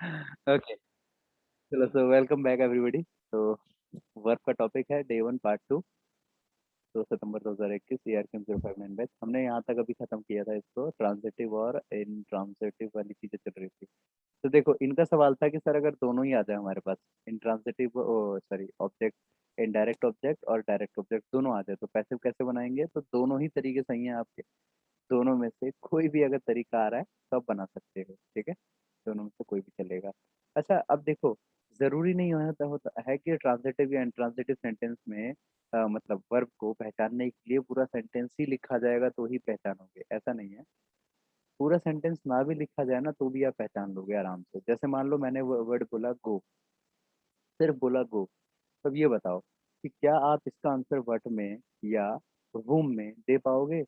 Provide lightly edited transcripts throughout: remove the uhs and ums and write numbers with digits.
Okay, चलो so welcome back everybody. तो work का टॉपिक है डे वन पार्ट टू। 2 सितंबर 2021 ARKM 05 बैच। हमने यहाँ तक अभी खत्म किया था इसको, ट्रांजिटिव और इंट्रांजिटिव वाली चीजें चल रही थी। तो देखो, इनका सवाल था कि सर अगर दोनों ही आ जाए हमारे पास, intransitive sorry object, indirect object और डायरेक्ट ऑब्जेक्ट दोनों आ जाए तो पैसिव कैसे बनाएंगे। तो दोनों ही तरीके सही हैं आपके, दोनों में से कोई भी अगर तरीका आ रहा है तो आप बना सकते हो, ठीक है। दोनों में से कोई भी चलेगा। अच्छा, अब देखो, जरूरी नहीं होता होता है कि ट्रांजिटिव या इंट्रांजिटिव सेंटेंस में मतलब वर्ब को पहचानने के लिए पूरा सेंटेंस ही लिखा जाएगा तो ही पहचानोगे, ऐसा नहीं है। पूरा सेंटेंस ना भी लिखा जाए ना तो भी आप पहचान लोगे आराम से। जैसे मान लो मैंने वर्ड बोला गो, सिर्फ बोला गो, तब ये बताओ कि क्या आप इसका आंसर वर्ड में या रूम में दे पाओगे?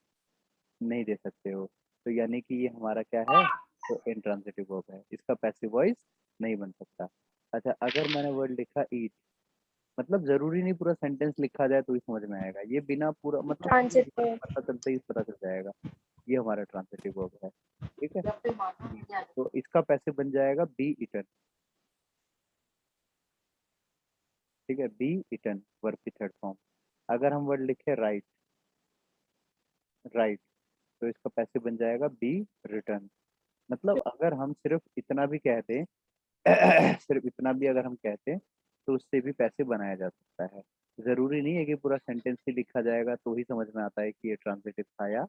नहीं दे सकते हो। तो यानी कि ये हमारा क्या है, तो इंट्रांजिटिव वर्ब है, इसका पैसिव वॉइस नहीं बन सकता। अच्छा, अगर मैंने वर्ड लिखा ईट, मतलब जरूरी नहीं पूरा सेंटेंस लिखा जाए तो ही समझ में आएगा, ये बिना पूरा मतलब सिर्फ वर्ड ट्रांजिटिव। पता चलता ही पता चल जाएगा। ये हमारा ट्रांजिटिव वर्ब है, ठीक है। तो इसका पैसिव बन जाएगा बी इटन, ठीक है, बी इटन वर्ब की थर्ड फॉर्म। अगर हम वर्ड लिखे राइट, राइट, तो इसका पैसिव बन जाएगा बी रिटर्न। मतलब अगर हम सिर्फ इतना भी कह दें सिर्फ इतना भी अगर हम कहते हैं तो उससे भी पैसे बनाया जा सकता है। जरूरी नहीं है कि पूरा सेंटेंस ही लिखा जाएगा तो ही समझ में आता है कि ये ट्रांजिटिव था या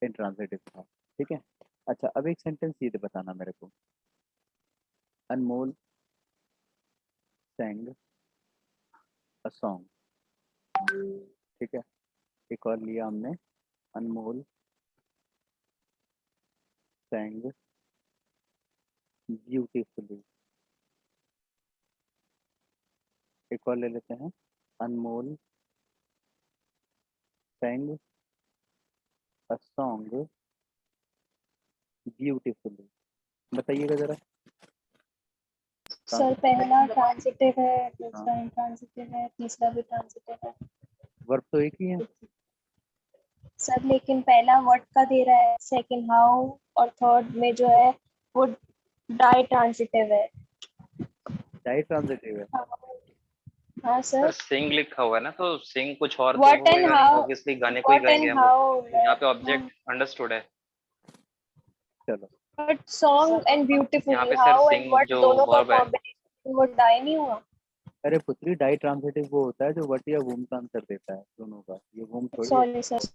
इंट्रांजिटिव था, ठीक है। अच्छा, अब एक सेंटेंस ये तो बताना मेरे को, अनमोल सेंग अ सॉन्ग, ठीक है। एक और लिया हमने, अनमोल सेंग ब्यूटीफुली। एक और ले लेते हैं, अनमोल सेंग अ सॉन्ग ब्यूटीफुली। बताइएगा जरा। सर ट्रांजिटिव है पहला कि ट्रांजिटिव है, हाँ, दूसरा इंट्रांजिटिव है, तीसरा भी ट्रांजिटिव है। वर्ब तो एक ही है। सर लेकिन पहला व्हाट का दे रहा है, सेकंड हाउ, और थर्ड में जो है वो डाई ट्रांजिटिव है। डाई ट्रांजिटिव है। हाँ सर सर। सिंग लिखा हुआ है ना, तो सिंग कुछ और तो व्हाट एंड होएगा नहीं, हाउ, ऑब्वियसली गाने को ही व्हाट गाएंगे एंड हम लोग। हाउ, तो यहाँ पे ऑब्जेक्ट अंडरस्टूड है। चलो, बट सॉन्ग एंड यहाँ ब्यूटीफुली, पे sir how and Singh what जो दोनों का वर्ब है। कॉम्बिनेशन वो डाई नहीं हुआ। अरे पुत्री, डाई ट्रांजिटिव वो होता है जो वट या वुम का आंसर देता है दोनों का, ये वुम थोड़ी है। Sorry sir.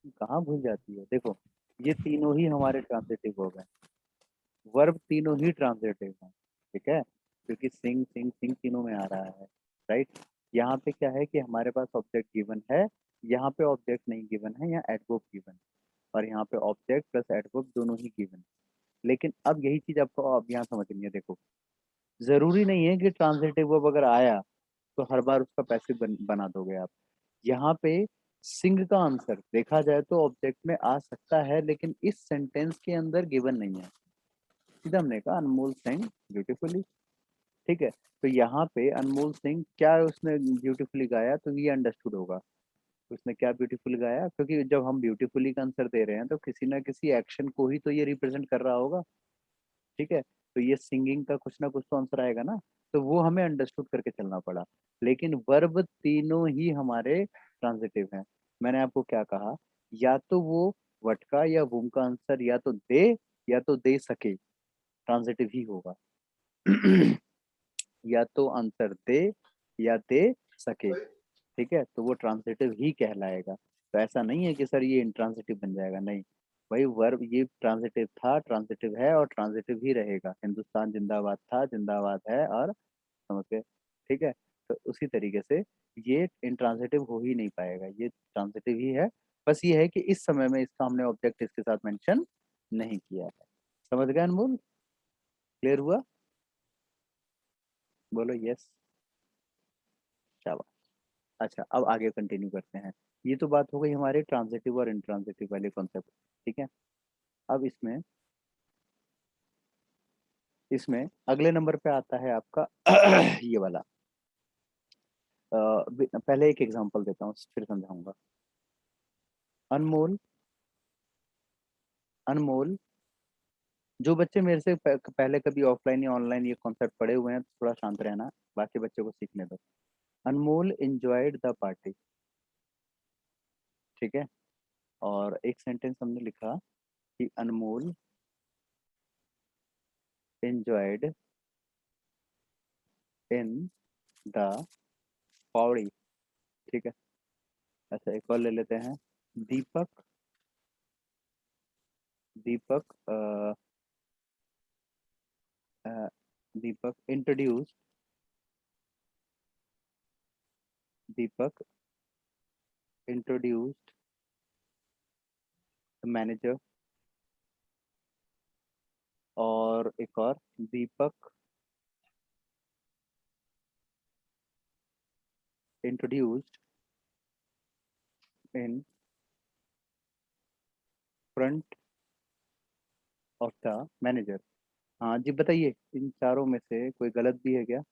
कहाँ भूल जाती है, देखो ये तीनों ही हमारे ट्रांजिटिव हो गए, वर्ब तीनों ही ट्रांजिटिव हैं, ठीक है, क्योंकि सिंग सिंग सिंग तीनों में आ रहा है, राइट। यहाँ पे क्या है कि हमारे पास ऑब्जेक्ट गिवन है, यहाँ पे ऑब्जेक्ट नहीं गिवन है, यहाँ एडवर्ब गिवन, और यहाँ पे ऑब्जेक्ट प्लस एडवर्ब दोनों ही गिवन। लेकिन अब यही चीज आपको अब यहाँ समझनी है, देखो जरूरी नहीं है कि ट्रांजिटिव वर्ब अगर आया तो हर बार उसका पैसिव बना दोगे आप। यहाँ पे सिंग का आंसर देखा जाए तो ऑब्जेक्ट में आ सकता है, लेकिन इस सेंटेंस के अंदर गिवन नहीं है। सीधा हमने कहा अनमोल सिंग ब्यूटीफुली, ठीक है। तो यहाँ पे अनमोल सिंह क्या उसने ब्यूटीफुली गाया, तो ये अंडरस्टूड होगा उसने क्या ब्यूटीफुली गाया, क्योंकि जब हम ब्यूटीफुली का आंसर दे रहे हैं तो किसी ना किसी एक्शन को ही तो ये रिप्रेजेंट कर रहा होगा, ठीक है। तो ये सिंगिंग का कुछ ना कुछ तो आंसर आएगा ना, तो वो हमें अंडरस्टूड करके चलना पड़ा। लेकिन वर्ब तीनों ही हमारे ट्रांजिटिव हैं। मैंने आपको क्या कहा, या तो वो वट का या वुम का आंसर या तो दे सके, ट्रांजिटिव ही होगा या तो आंसर दे या दे सके, ठीक है, तो वो ट्रांजिटिव ही कहलाएगा। तो ऐसा नहीं है कि सर ये इंट्रांजिटिव बन जाएगा, नहीं भाई, वर्ब ये ट्रांजिटिव था, ट्रांजिटिव है और ट्रांजिटिव ही रहेगा। हिंदुस्तान जिंदाबाद था, जिंदाबाद है, और समझ गए, ठीक है। तो उसी तरीके से ये इंट्रांजिटिव हो ही नहीं पाएगा, ये ट्रांजिटिव ही है। बस ये है कि इस समय में इसका हमने ऑब्जेक्ट इसके साथ मेंशन नहीं किया है। समझ गए अनमोल? क्लियर हुआ? बोलो यस, शाबाश। अच्छा, अब आगे कंटिन्यू करते हैं। ये तो बात हो गई हमारे ट्रांजिटिव और इंट्रांजिटिव वाले कॉन्सेप्ट, ठीक है। अब इसमें इसमें अगले नंबर पे आता है आपका ये वाला। पहले एक एग्जांपल देता हूँ फिर समझाऊंगा। अनमोल, अनमोल जो बच्चे मेरे से पहले कभी ऑफलाइन या ऑनलाइन ये कॉन्सेप्ट पढ़े हुए हैं, थोड़ा शांत रहना, बाकी बच्चों को सीखने दो। अनमोल एंजॉयड द पार्टी, ठीक है। और एक सेंटेंस हमने लिखा कि Anmol enjoyed in the party, ठीक है। अच्छा, एक और ले लेते हैं। Deepak Deepak Deepak introduced Deepak introduced manager. और एक और, Deepak introduced in front of the manager. हाँ जी, बताइए इन चारों में से कोई गलत भी है क्या?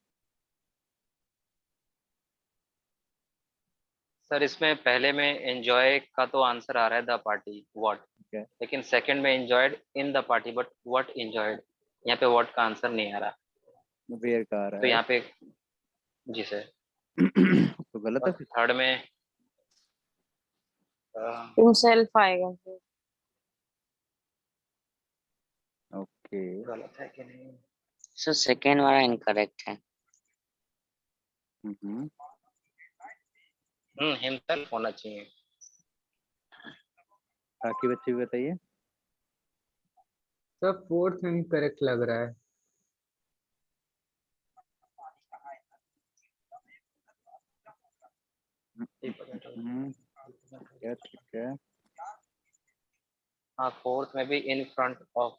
सर इसमें पहले में एंजॉय का तो आंसर आ रहा है द पार्टी व्हाट, ठीक है, लेकिन सेकंड में enjoyed in the party but what enjoyed, यहाँ पे व्हाट का आंसर नहीं आ रहा। वेयर का आ तो रहा है। यहाँ पे जी सर। तो गलत और है फिर। थर्ड में हिमसेल्फ आएगा फिर। ओके, गलत है कि नहीं। सर सेकेंड वाला इनकरेक्ट है। हम्म, हिमसेल्फ होना चाहिए। बाकी बच्चे भी बताइए। सर फोर्थ इनकरेक्ट लग रहा है। ठीक है, ठीक है। हाँ फोर्थ में भी इन फ्रंट ऑफ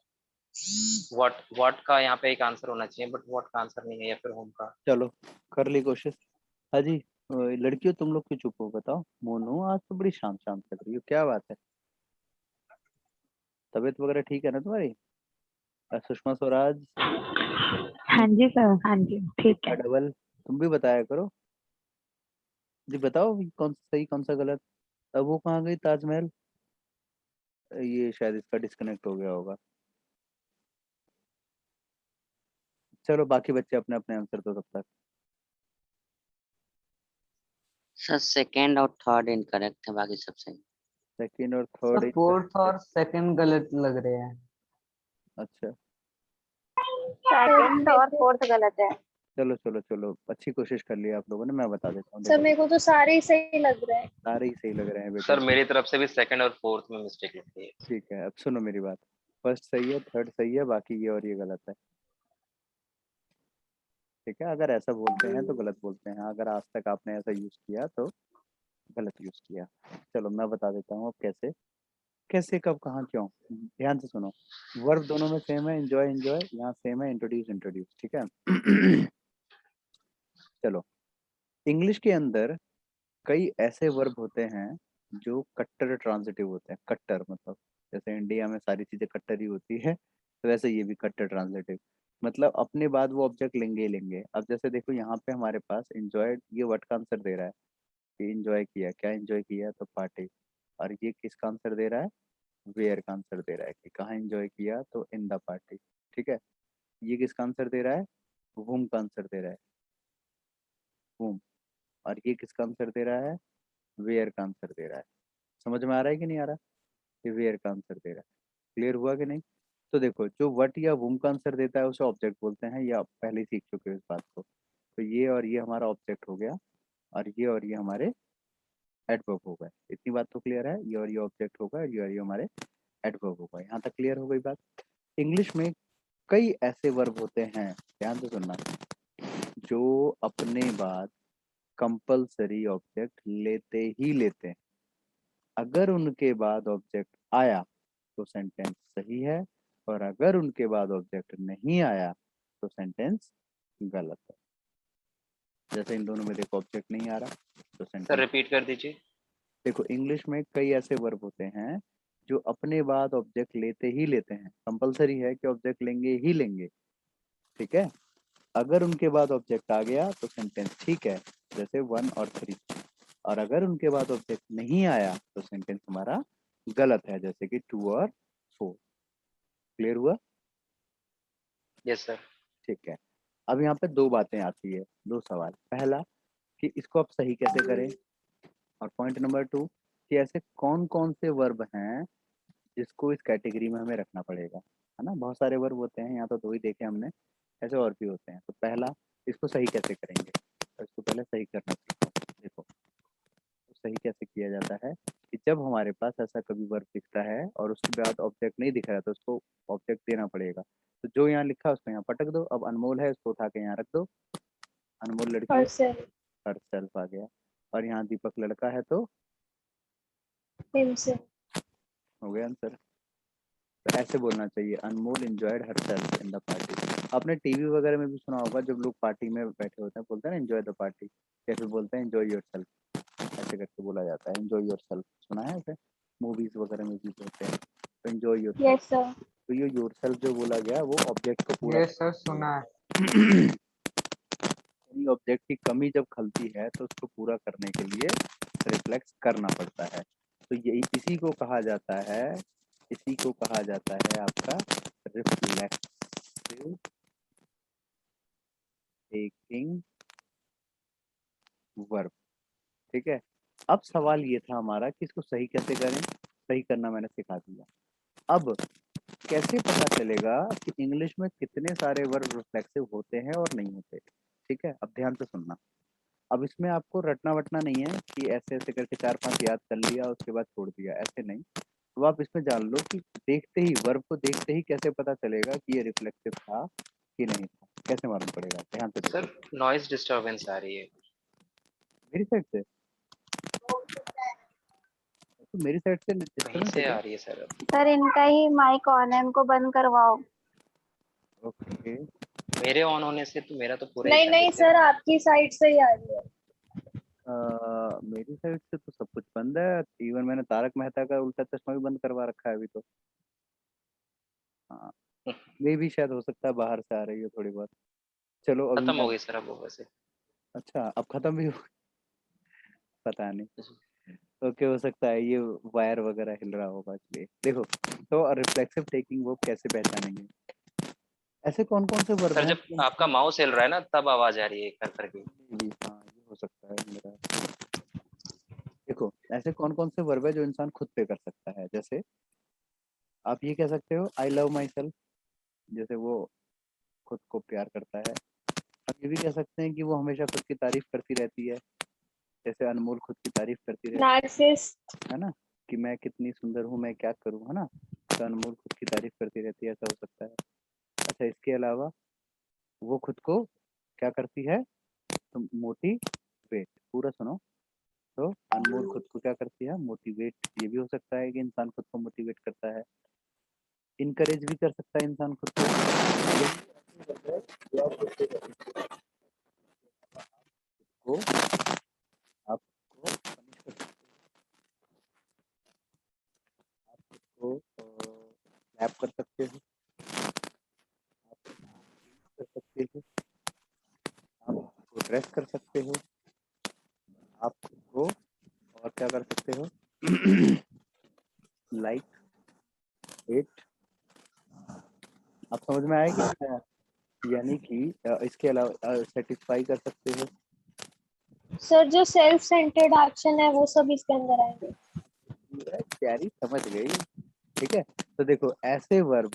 व्हाट का यहाँ पे एक आंसर होना चाहिए बट व्हाट का आंसर नहीं है, या फिर होम का। चलो, कर ली कोशिश। हाँ जी, लड़कियों तुम लोग क्यों चुप हो, बताओ। मोनू आज तो बड़ी शांत शांत लग रही हो, क्या बात है? तबीयत वगैरह ठीक है ना तुम्हारी? सुषमा स्वराज, हाँ जी सर, हाँ जी ठीक दीपा है। डबल, तुम भी बताया करो जी। बताओ कौन सा सही कौन सा गलत। अब वो कहाँ गई ताजमहल? ये शायद इसका डिस्कनेक्ट हो गया होगा। चलो बाकी बच्चे अपने अपने आंसर दो तब तक। सर सेकेंड और थर्ड इनकरेक्ट है, बाकी सब सही। सेकंड और सर थर्ड फोर्थ और सेकंड गलत लग रहे हैं। अच्छा, सेकंड और फोर्थ गलत है। चलो चलो चलो, अच्छी कोशिश कर ली आप लोगों ने। मैं बता देता हूँ, सर देखो मेरे को तो सारे ही सही लग रहे हैं। सारे ही सही लग रहे हैं बेटे। सर मेरी तरफ से भी सेकंड और फोर्थ में मिस्टेक लगती है। ठीक है, अब सुनो मेरी बात। फर्स्ट सही है, थर्ड सही है, बाकी ये और ये गलत है। ठीक है, अगर ऐसा बोलते हैं तो गलत बोलते हैं, अगर आज तक आपने ऐसा यूज किया तो गलत यूज किया। चलो मैं बता देता हूँ अब कैसे कैसे कब कहाँ क्यों। ध्यान से सुनो। वर्ब दोनों में सेम है, एंजॉय एंजॉय, यहाँ सेम है, इंट्रोड्यूस इंट्रोड्यूस, ठीक है। चलो, इंग्लिश के अंदर कई ऐसे वर्ब होते हैं जो कट्टर ट्रांजिटिव होते हैं। कट्टर मतलब जैसे इंडिया में सारी चीजें कट्टर ही होती है, तो वैसे ये भी कट्टर ट्रांजिटिव। मतलब अपने बाद वो ऑब्जेक्ट लेंगे ही लेंगे। अब जैसे देखो यहाँ पे हमारे पास एंजॉयड, ये वर्ड का आंसर दे रहा है कि एंजॉय किया, क्या एंजॉय किया, तो पार्टी। और ये किसका आंसर दे रहा है? वेयर का आंसर दे रहा है कि कहाँ एंजॉय किया, तो इन द पार्टी, ठीक है। ये किसका आंसर दे रहा है? वुम का आंसर दे रहा है, वुम। और ये किसका आंसर दे रहा है? वेयर का आंसर दे रहा है। समझ में आ रहा है कि नहीं आ रहा? ये वेयर का आंसर दे रहा है। क्लियर हुआ कि नहीं? तो देखो, जो वट या वुम का आंसर देता है उसे ऑब्जेक्ट बोलते हैं, या आप पहले ही सीख चुके हो इस बात को। तो ये और ये हमारा ऑब्जेक्ट हो गया, और ये हमारे एडवर्ब हो गए। इतनी बात तो क्लियर है? ये और ये ऑब्जेक्ट होगा, और ये हमारे एडवर्ब होगा। यहाँ तक क्लियर हो गई बात? इंग्लिश में कई ऐसे वर्ब होते हैं, ध्यान से सुनना, जो अपने बाद कंपलसरी ऑब्जेक्ट लेते ही लेते हैं। अगर उनके बाद ऑब्जेक्ट आया तो सेंटेंस सही है, और अगर उनके बाद ऑब्जेक्ट नहीं आया तो सेंटेंस गलत है। जैसे इन दोनों में देखो, ऑब्जेक्ट नहीं आ रहा तो सर सेंटेंस। रिपीट कर दीजिए। देखो, इंग्लिश में कई ऐसे वर्ब होते हैं जो अपने बाद ऑब्जेक्ट लेते ही लेते हैं। कंपलसरी है कि ऑब्जेक्ट लेंगे ही लेंगे, ठीक है। अगर उनके बाद ऑब्जेक्ट आ गया तो सेंटेंस ठीक है, जैसे 1 और 3। और अगर उनके बाद ऑब्जेक्ट नहीं आया तो सेंटेंस हमारा गलत है, जैसे कि 2 और 4। क्लियर हुआ? Yes sir. ठीक है, अब यहाँ पे दो बातें आती है, दो सवाल। पहला कि इसको आप सही कैसे करें, और पॉइंट नंबर 2 कि ऐसे कौन कौन से वर्ब हैं जिसको इस कैटेगरी में हमें रखना पड़ेगा, है ना। बहुत सारे वर्ब होते हैं, यहाँ तो दो ही देखे हमने, ऐसे और भी होते हैं। तो पहला, इसको सही कैसे करेंगे, तो इसको पहले सही करना सीखो। देखो तो सही कैसे किया जाता है कि जब हमारे पास ऐसा कभी वर्ब दिखता है और उसके बाद ऑब्जेक्ट नहीं दिख रहा है तो उसको ऑब्जेक्ट देना पड़ेगा। तो जो यहाँ लिखा है उसको यहाँ पटक दो। अब अनमोल है, उसको उठा के यहाँ रख दो, अनमोल लड़की herself, हर सेल्फ आ गया। और यहाँ दीपक लड़का है तो himself. हो गया आंसर। तो ऐसे बोलना चाहिए, Anmol enjoyed herself in the party. आपने टीवी वगैरह में भी सुना होगा, जब लोग पार्टी में बैठे होते हैं बोलते हैं ना एंजॉय द पार्टी, या फिर बोलते हैं एंजॉय योरसेल्फ, ऐसे करके बोला जाता है एंजॉय योरसेल्फ। सुना है ऐसे, मूवीज वगैरह में भी बोलते हैं तो एंजॉय योरसेल्फ। Yes, sir. तो ये योरसेल्फ जो बोला गया वो ऑब्जेक्ट को पूरा ये सर सुना है। ऑब्जेक्ट की कमी जब खलती है तो उसको पूरा करने के लिए रिफ्लेक्स करना पड़ता है। तो यही इसी को कहा जाता है, इसी को कहा जाता है आपका रिफ्लेक्सिव टेकिंग वर्ब। ठीक है, अब सवाल ये था हमारा कि इसको सही कैसे करें। सही करना मैंने सिखा दिया। अब कैसे पता चलेगा कि इंग्लिश में कितने सारे वर्ब रिफ्लेक्सिव होते हैं और नहीं होते। ठीक है, अब ध्यान से सुनना। अब इसमें आपको रटना वटना नहीं है कि ऐसे ऐसे करके 4-5 याद कर लिया उसके बाद छोड़ दिया, ऐसे नहीं। तो आप इसमें जान लो कि देखते ही, वर्ब को देखते ही कैसे पता चलेगा कि ये रिफ्लेक्सिव था कि नहीं था, कैसे मालूम पड़ेगा। ध्यान से देखो। सर नॉइज डिस्टरबेंस आ रही है। मेरी साइड से, तो मेरी साइड से कहीं डिस्टर्बेंस से है आ क्या? रही है सर। सर इनका ही माइक ऑन है, इनको बंद करवाओ। ओके, मेरे ऑन होने से तो मेरा तो पूरा ही नहीं नहीं कंजेस्टेड सर, है। आपकी साइड से ही आ रही है। मेरी साइड से तो सब कुछ बंद है। इवन मैंने तारक मेहता का उल्टा चश्मा भी बंद करवा रखा है अभी तो। हाँ, मे भी शायद हो सकता है बाहर से आ रही हो थोड़ी बहुत। चलो अभी खत्म मैं, हो गई सर अब वो वैसे। अच्छा अब खत्म भी हो, पता नहीं। ओके, हो सकता है ये वायर वगैरह हिल रहा होगा इसलिए। देखो तो रिफ्लेक्सिव टेकिंग वो कैसे पहचानेंगे, ऐसे कौन कौन से वर्ब सर हैं जब आपका माउस हिल रहा है ना तब आवाज आ रही है कर करके। हाँ ये हो सकता है मेरा। देखो ऐसे कौन कौन से वर्ब है जो इंसान खुद पे कर सकता है। जैसे आप ये कह सकते हो आई लव माई सेल्फ, जैसे वो खुद को प्यार करता है। आप ये भी कह सकते हैं कि वो हमेशा खुद की तारीफ करती रहती है, जैसे अनमोल खुद की तारीफ करती रहती नार्सिसिस्ट, है ना, कि मैं कितनी सुंदर हूँ, मैं क्या करूँ, है ना। तो अनमोल खुद की तारीफ करती रहती है, ऐसा हो सकता है। अच्छा, इसके अलावा वो खुद को क्या करती है, तो मोटिवेट, पूरा सुनो। तो अनमोल खुद को क्या करती है, मोटिवेट। ये भी हो सकता है कि इंसान खुद को मोटिवेट करता है। इनकरेज भी कर सकता है इंसान खुद को। आपको पनिश कर सकते हो, आपको स्लैप कर सकते हो, आप कर सकते हो, आपको ड्रेस कर सकते हो, आप खुद को और क्या कर सकते हो, लाइक इट। आप समझ में आएगी, यानी कि इसके अलावा सेटिस्फाई कर सकते हो। सर जो सेल्फ सेंटर्ड एक्शन है वो सब इसके अंदर आएंगे। प्यारी समझ गई। ठीक है, तो देखो ऐसे वर्ब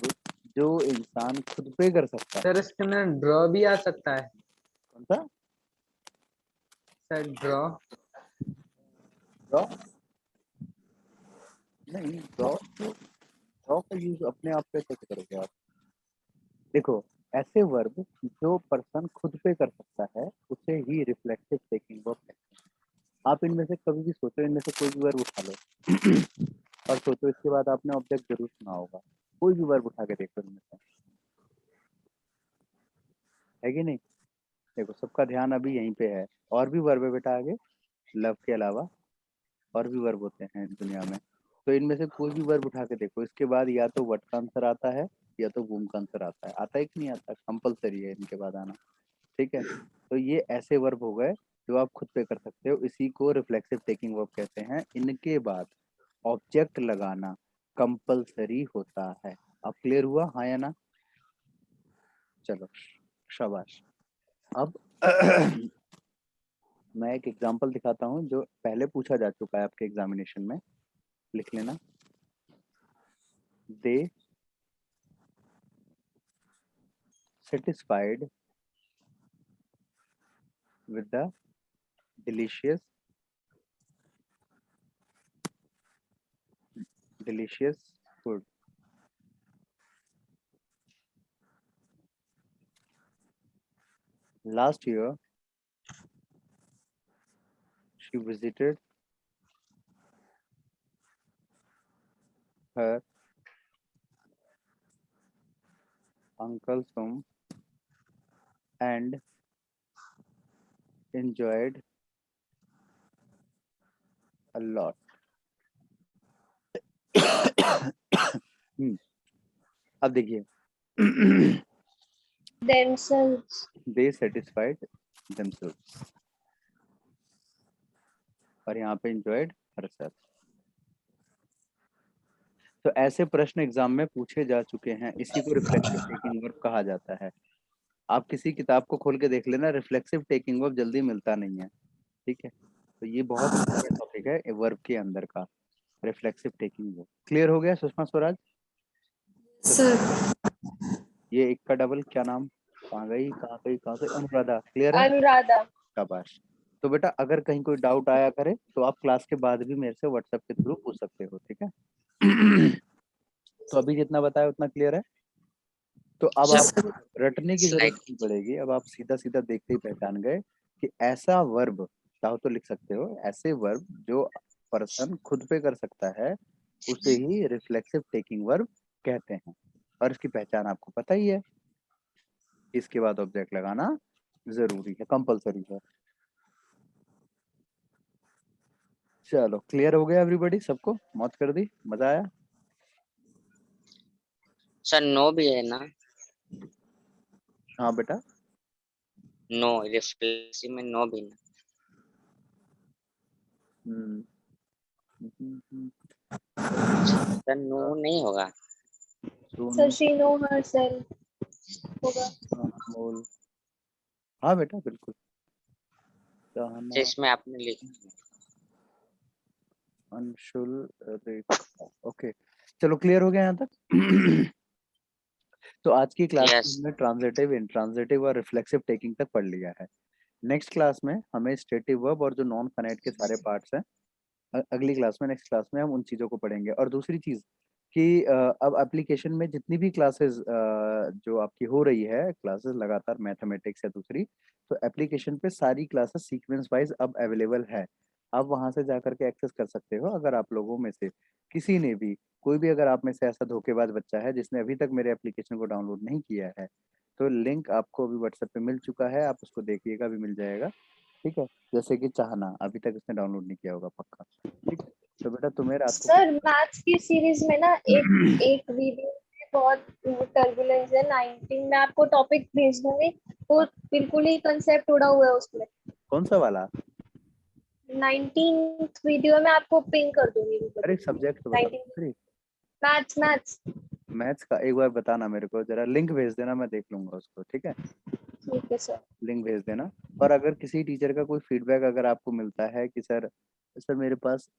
जो इंसान खुद पे कर सकता है। सर इसके अंदर ड्रॉ भी आ सकता है। कौन सा? Sir draw. ड्रॉ नहीं, ड्रॉ का यूज अपने आप पे कैसे करोगे आप। देखो ऐसे वर्ब जो पर्सन खुद पे कर सकता है उसे ही रिफ्लेक्सिव टेकिंग वर्ब कहते हैं। आप इनमें से कभी भी सोचो, इनमें से कोई भी वर्ब उठा लो और सोचो, इसके बाद आपने ऑब्जेक्ट जरूर सुना होगा। कोई भी वर्ब उठा के देखो इनमें से, है कि नहीं। देखो सबका ध्यान अभी यहीं पे है। और भी वर्ब है बेटा आगे, लव के अलावा और भी वर्ब होते हैं दुनिया में। तो इनमें से कोई भी वर्ब उठा के देखो, इसके बाद या तो व्हाट का आंसर आता है या तो वूम का आंसर आता है। आता है कि नहीं आता, कंपलसरी है इनके बाद आना। ठीक है, तो ये ऐसे वर्ब हो गए जो आप खुद पे कर सकते हो, इसी को रिफ्लेक्सिव टेकिंग वर्ब कहते हैं। इनके बाद ऑब्जेक्ट लगाना कंपलसरी होता है। अब क्लियर हुआ, हाँ या ना? चलो शाबाश। अब मैं एक एग्जांपल दिखाता हूँ जो पहले पूछा जा चुका है आपके एग्जामिनेशन में, लिख लेना। दे satisfied with the delicious food. Last year, she visited her uncle's home and enjoyed a lot. अब देखिए themselves, they satisfied themselves और यहाँ पे enjoyed herself। तो ऐसे प्रश्न एग्जाम में पूछे जा चुके हैं, इसी को रिफ्लेक्सिव टेकिंग वर्ब कहा जाता है। आप किसी किताब को खोल के देख लेना, रिफ्लेक्सिव टेकिंग वर्ब जल्दी मिलता नहीं है, ठीक है। तो ये बहुत इंपॉर्टेंट टॉपिक है वर्ब के अंदर का, रिफ्लेक्सिव टेकिंग वर्ब। क्लियर हो गया सुषमा स्वराज? सर ये एक का डबल क्या नाम, कहाँ गई? अनुराधा। क्लियर है? अनुराधा। शाबाश। तो बेटा अगर कहीं कोई डाउट आया करे तो आप क्लास के बाद भी मेरे से व्हाट्सएप के थ्रू पूछ सकते हो, ठीक है। तो अभी जितना बताया उतना क्लियर है। तो अब आप रटने की जरूरत नहीं पड़ेगी, अब आप सीधा सीधा देखते ही पहचान गए कि ऐसा वर्ब, चाहो तो लिख सकते हो, ऐसे वर्ब जो पर्सन खुद पे कर सकता है उसे ही रिफ्लेक्सिव टेकिंग वर्ब कहते हैं, और इसकी पहचान आपको पता ही है। इसके बाद ऑब्जेक्ट लगाना जरूरी है, कंपलसरी है। चलो क्लियर हो गया एवरीबॉडी? सबको मौत कर दी? मजा आया? सर नो भी है ना? हाँ बेटा, नो रिफ्लेक्सिव में नो भी ना? सर नो नहीं होगा? So she know herself होगा। बोल। हाँ बेटा बिल्कुल। तो इसमें आपने लिखा अंशुल रेखा। ओके चलो क्लियर हो गया यहाँ तक। तो आज की क्लास में Yes. हमने ट्रांजिटिव, इंट्रांजिटिव और रिफ्लेक्सिव टेकिंग तक पढ़ लिया है। नेक्स्ट क्लास में हमें स्टेटिव वर्ब और जो नॉन फाइनाइट के सारे पार्ट्स हैं, अगली क्लास में, नेक्स्ट क्लास में हम उन चीजों को पढ़ेंगे। और दूसरी चीज कि अब एप्लीकेशन में जितनी भी क्लासेस जो आपकी हो रही है, क्लासेस लगातार मैथमेटिक्स या दूसरी, तो एप्लीकेशन पे सारी क्लासेस सीक्वेंस वाइज अब अवेलेबल है। आप वहां से जाकर के एक्सेस कर सकते हो। अगर आप लोगों में से किसी ने भी, कोई भी अगर आप में से ऐसा धोखेबाज बच्चा है जिसने अभी तक मेरे एप्लीकेशन को डाउनलोड नहीं किया है, तो लिंक आपको अभी व्हाट्सएप पे मिल चुका है, आप उसको देखिएगा, भी मिल जाएगा, ठीक है। जैसे कि चाहना, अभी तक इसने डाउनलोड नहीं किया होगा पक्का, ठीक है। तो बेटा तुम्हें रात को सर मैथ्स की सीरीज में ना एक वीडियो में बहुत टर्बुलेंस है। 19 में आपको टॉपिक भेज दूंगी, वो बिल्कुल ही कंसेप्ट उड़ा हुआ है उसमें। कौन सा वाला? 19th वीडियो में आपको पिन कर दूंगी। अरे सब्जेक्ट तो बता। मैथ्स मैथ्स का एक बार बताना मेरे को, जरा लिंक भेज देना, मैं देख लूंगा उसको, ठीक है। ठीक है सर। लिंक भेज देना। और अगर किसी टीचर का कोई फीडबैक अगर आपको मिलता है कि सर मेरे पास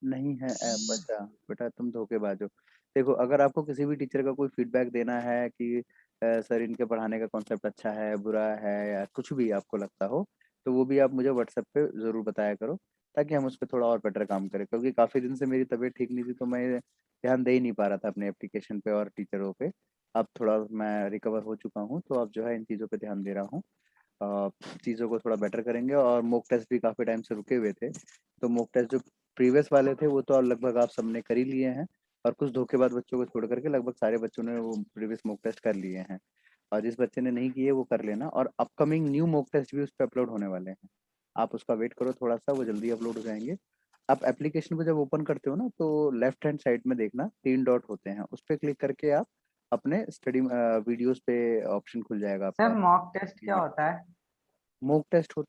नहीं है ऐप, बचा बेटा तुम धोखेबाज हो। देखो अगर आपको किसी भी टीचर का कोई फीडबैक देना है कि सर इनके पढ़ाने का कॉन्सेप्ट अच्छा है, बुरा है, या कुछ भी आपको लगता हो, तो वो भी आप मुझे व्हाट्सएप पे ज़रूर बताया करो, ताकि हम उस पर थोड़ा और बेटर काम करें। क्योंकि काफ़ी दिन से मेरी तबीयत ठीक नहीं थी, तो मैं ध्यान दे ही नहीं पा रहा था अपने एप्लीकेशन पे और टीचरों पे। अब थोड़ा मैं रिकवर हो चुका हूँ, तो अब जो है इन चीज़ों पे ध्यान दे रहा हूँ। चीज़ों को थोड़ा बेटर करेंगे। और मॉक टेस्ट भी काफ़ी टाइम से रुके हुए थे, तो मॉक टेस्ट जो प्रीवियस वाले थे वो तो लगभग आप सबने कर ही लिए हैं, और कुछ धोखेबाज बच्चों को छोड़ करके लगभग सारे बच्चों ने वो प्रीवियस मॉक टेस्ट कर लिए हैं। और जिस बच्चे ने नहीं किए वो कर लेना। और अपकमिंग न्यू मॉक टेस्ट भी उस पर अपलोड होने वाले हैं, आप उसका वेट करो थोड़ा सा, वो जल्दी अपलोड हो जाएंगे। आप एप्लीकेशन को जब ओपन करते हो ना, तो लेफ्ट हैंड साइड में देखना 3 डॉट होते हैं, उस पर क्लिक करके आप अपने स्टडी वीडियोस पे ऑप्शन खुल जाएगा सर आपका। मॉक टेस्ट क्या होता है? मॉक टेस्ट हो,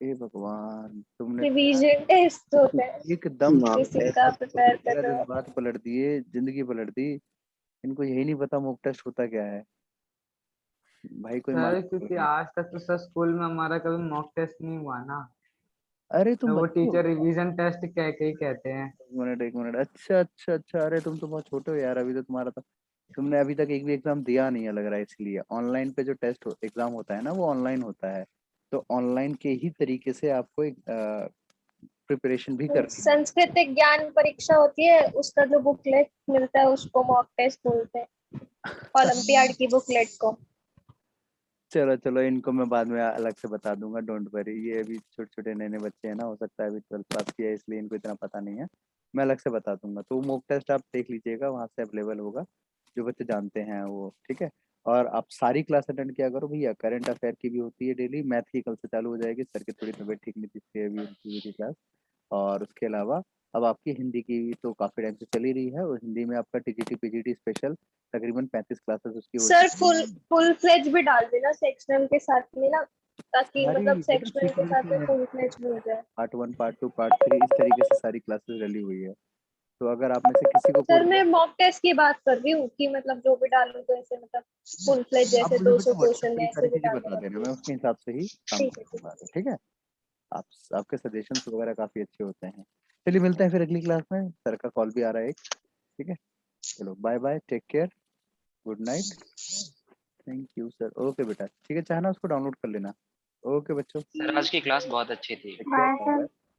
ए भगवान तुमने रिवीजन टेस्ट होता है, एकदम किसी का प्रिपेयर कर मेरा रहे हो। जज्बात पलट दिए, जिंदगी पलट दी। इनको यही नहीं पता मॉक टेस्ट होता क्या है। भाई कोई सर मालूम क्योंकि नहीं। आज तक तो सर स्कूल में हमारा कभी मॉक टेस्ट नहीं हुआ ना, अरे तो तुम वो बच्चे हो। टीचर रिवीजन टेस्ट कह के ही कहते हैं। एक मिनट, अच्छा अच्छा अच्छा, अरे तुम तो बहुत छोटे हो यार, अभी तो तुम्हारा तो, तुमने अभी तक एक भी एग्जाम दिया नहीं है लग रहा है, इसलिए ऑनलाइन पे जो टेस्ट एग्जाम होता है ना वो ऑनलाइन होता है, तो ऑनलाइन के ही तरीके से आपको एक प्रिपरेशन भी करनी है। सांस्कृतिक ज्ञान परीक्षा होती है, उसका जो बुकलेट मिलता है उसको मॉक टेस्ट बोलते हैं, ओलंपियाड की बुकलेट को। चलो चलो, इनको मैं बाद में अलग से बता दूंगा, डोंट वरी, ये अभी छोटे छोटे नए नए बच्चे हैं ना, हो सकता है अभी 12th पास किया है इसलिए इनको इतना पता नहीं है, मैं अलग से बता दूंगा। तो मॉक टेस्ट आप देख लीजिएगा, वहाँ से अवेलेबल होगा, जो बच्चे जानते हैं वो, ठीक है। और आप सारी क्लास अटेंड किया करो भैया, करंट अफेयर की भी होती है डेली, मैथ की कल से चालू हो जाएगी, सर की थोड़ी तबीयत ठीक नहीं थी इसलिए अभी उनकी हुई थी क्लास। और उसके अलावा अब आपकी हिंदी की तो काफ़ी टाइम से चली रही है, और हिंदी में आपका टीजीटी पीजीटी स्पेशल तकरीबन 35 क्लासेस उसकी हो सर चुकी हैं। फुल फ्लेज भी डाल देना सेक्शनल के साथ में ना, ताकि सारी मतलब बेटा सेक्शनल के सीक्वेंस साथ में में है, फुल फ्लेज मिल जाए। पार्ट 1 पार्ट 2 पार्ट 3 इस तरीके से सारी क्लासेस डली हुई है। तो अगर आप में से किसी को सर कोई, मैं मॉक टेस्ट की बात कर रही हूँ कि मतलब जो भी डालूं तो ऐसे मतलब फुल फ्लेज आप जैसे मुझे 200 बेटा व्हाट्सएप क्वेश्चन पे में ये ऐसे सारी भी चीजें डालने बता देना, लगती मैं हूँ। उसके हिसाब से ही काम ठीक है ठीक करूंगा, ठीक है। आप, आपके सजेशंस वगैरह काफी अच्छे होते हैं। चलिए मिलते हैं फिर अगली क्लास में, सर का कॉल भी आ रहा है एक, ठीक है। चलो bye bye, take care, good night, thank you sir, okay बेटा, ठीक है, चाहे ना उसको डाउनलोड कर लेना। ओके बच्चों, सर आज की क्लास बहुत अच्छी थी। Take care, bye bye sir. Bye.